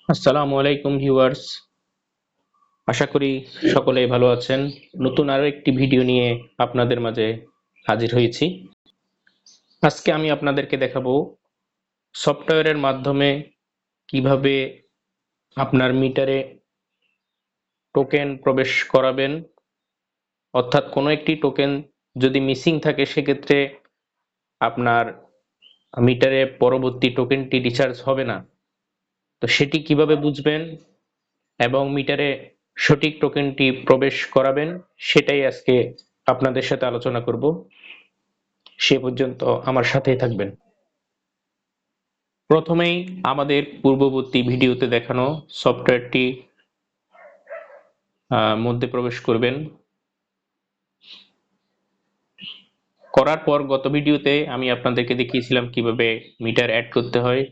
আসসালামু আলাইকুম ভিউয়ার্স, আশা করি সকলেই ভালো আছেন। নতুন আরো একটি ভিডিও নিয়ে আপনাদের মাঝে হাজির হয়েছি। আজকে আমি আপনাদেরকে দেখাবো সফটওয়্যারের মাধ্যমে কিভাবে আপনার মিটারে টোকেন প্রবেশ করাবেন, অর্থাৎ কোনো একটি টোকেন যদি মিসিং থাকে সেক্ষেত্রে আপনার মিটারে পরবর্তী টোকেনটি রিচার্জ হবে না। তো সেটি কিভাবে বুঝবেন এবং মিটারে সঠিক টোকেনটি প্রবেশ করাবেন সেটাই আজকে আপনাদের সাথে আলোচনা করব। সে পর্যন্ত আমার সাথেই থাকবেন। প্রথমেই আমাদের পূর্ববর্তী ভিডিওতে দেখানো সফটওয়্যারটি মধ্যে প্রবেশ করবেন। করার পর গত ভিডিওতে আমি আপনাদেরকে দেখিয়েছিলাম কিভাবে মিটার অ্যাড করতে হয়।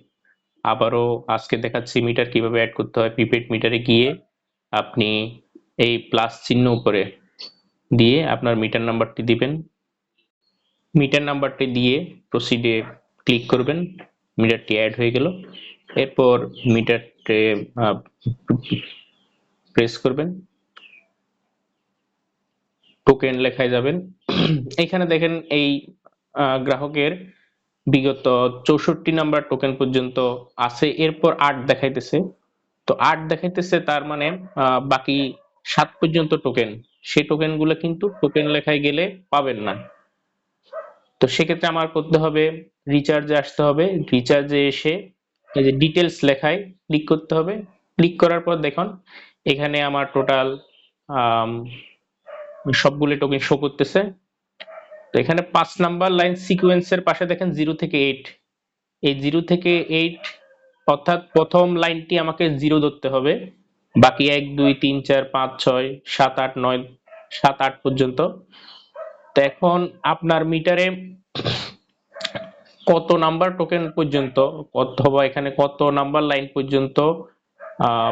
আবারও আজকে দেখাচ্ছি মিটার কিভাবে অ্যাড করতে হয়। প্রিপেড মিটারে গিয়ে আপনি এই প্লাস চিহ্ন উপরে দিয়ে আপনার মিটার নাম্বারটি দিবেন। মিটার নাম্বারটি দিয়ে প্রসিডে ক্লিক করবেন, মিটারটি অ্যাড হয়ে গেল। এরপর মিটারটি প্রেস করবেন, টোকেন লেখায় যাবেন। এখানে দেখেন এই গ্রাহকের বিগত 64 নাম্বার টোকেন পর্যন্ত আছে, এরপর 8 দেখাইতেছে। তো 8 দেখাইতেছে তার মানে বাকি 7 পর্যন্ত টোকেন, সেই টোকেনগুলো কিন্তু টোকেন লেখায় গেলে পাবেন না। তো সেক্ষেত্রে আমার করতে হবে রিচার্জে আসতে হবে। রিচার্জে এসে এই যে ডিটেলস লেখায় ক্লিক করতে হবে। ক্লিক করার পর দেখুন এখানে আমার টোটাল সবগুলো টোকেন শো করতেছে। তো এখানে 5 নাম্বার লাইন সিকোয়েন্সের পাশে দেখেন 0 থেকে 8, এই 0 থেকে 8 অর্থাৎ প্রথম লাইনটি আমাকে 0 ধরতে হবে, বাকি 1 2 3 4 5 6 7 8 9 7 8 পর্যন্ত। তো এখন আপনার মিটারে কত নাম্বার টোকেন পর্যন্ত অথবা এখানে কত নাম্বার লাইন পর্যন্ত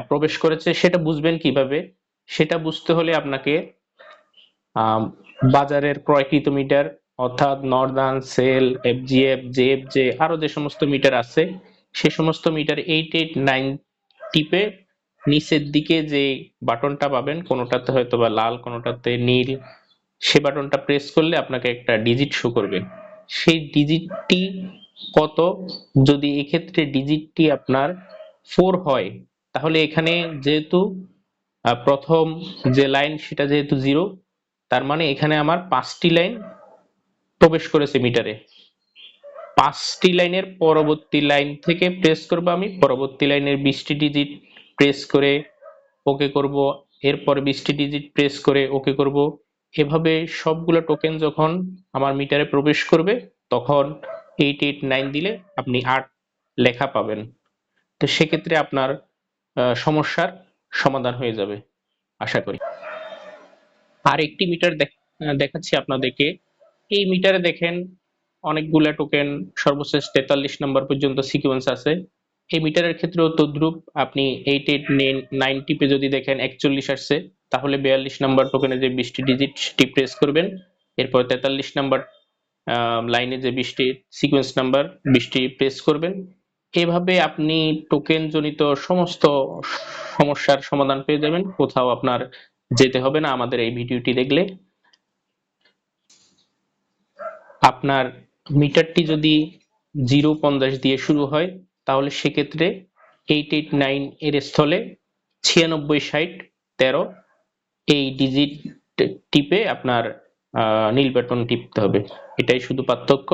প্রবেশ করেছে সেটা বুঝবেন কিভাবে। সেটা বুঝতে হলে আপনাকে বাজারের ক্রয়কৃত মিটার অর্থাৎ নর্দার্ন, সেল, এফজিএফ, জেএফজে আরো যে সমস্ত মিটার আছে সে সমস্ত মিটার 889 টিপে নিচের দিকে যে বাটনটা পাবেন, কোনোটাতে হয়তো বা লাল কোনোটাতে নীল, সে বাটনটা প্রেস করলে আপনাকে একটা ডিজিট শো করবে। সেই ডিজিটটি কত, যদি এক্ষেত্রে ডিজিটটি আপনার 4 হয় তাহলে এখানে যেহেতু প্রথম যে লাইন সেটা যেহেতু 0, তার মানে এখানে আমার 5টি লাইন প্রবেশ করেছে মিটারে। 5টি লাইনের পরবর্তী লাইন থেকে প্রেস করব আমি, পরবর্তী লাইনের 20টি ডিজিট প্রেস করে ওকে করব, এরপর 20টি ডিজিট প্রেস করে ওকে করব। এভাবে সবগুলো টোকেন যখন আমার মিটারে প্রবেশ করবে তখন 889 দিলে আপনি 8 লেখা পাবেন। তো সেক্ষেত্রে আপনার সমস্যার সমাধান হয়ে যাবে আশা করি। আর একটি মিটার দেখাচ্ছি আপনাদেরকে। এই মিটারে দেখেন অনেকগুলা টোকেন, সর্বশেষ 43 নাম্বার পর্যন্ত সিকোয়েন্স আছে। এই মিটারের ক্ষেত্রেও তদ্রুপ, আপনি 889 টিপে যদি দেখেন 41 আসছে তাহলে 42 নাম্বার টোকেনে যে 20টি ডিজিট সেটি প্রেস করবেন, এরপর 43 নাম্বার লাইনে যে 20টি সিকোয়েন্স নাম্বার 20টি প্রেস করবেন। এভাবে আপনি টোকেন জনিত সমস্ত সমস্যার সমাধান পেয়ে যাবেন, কোথাও আপনার যেতে হবে না আমাদের এই ভিডিওটি দেখলে। আপনার মিটারটি যদি 050 দিয়ে শুরু হয় তাহলে সেক্ষেত্রে 889 এর স্থলে 96 60 13 এই ডিজিট টিপে আপনার নীল বাটন টিপতে হবে। এটাই শুধু পার্থক্য।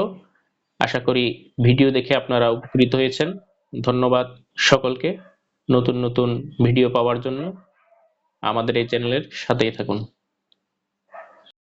আশা করি ভিডিও দেখে আপনারা উপকৃত হয়েছেন। ধন্যবাদ সকলকে। নতুন নতুন ভিডিও পাওয়ার জন্য আমাদের এই চ্যানেলের সাথেই থাকুন।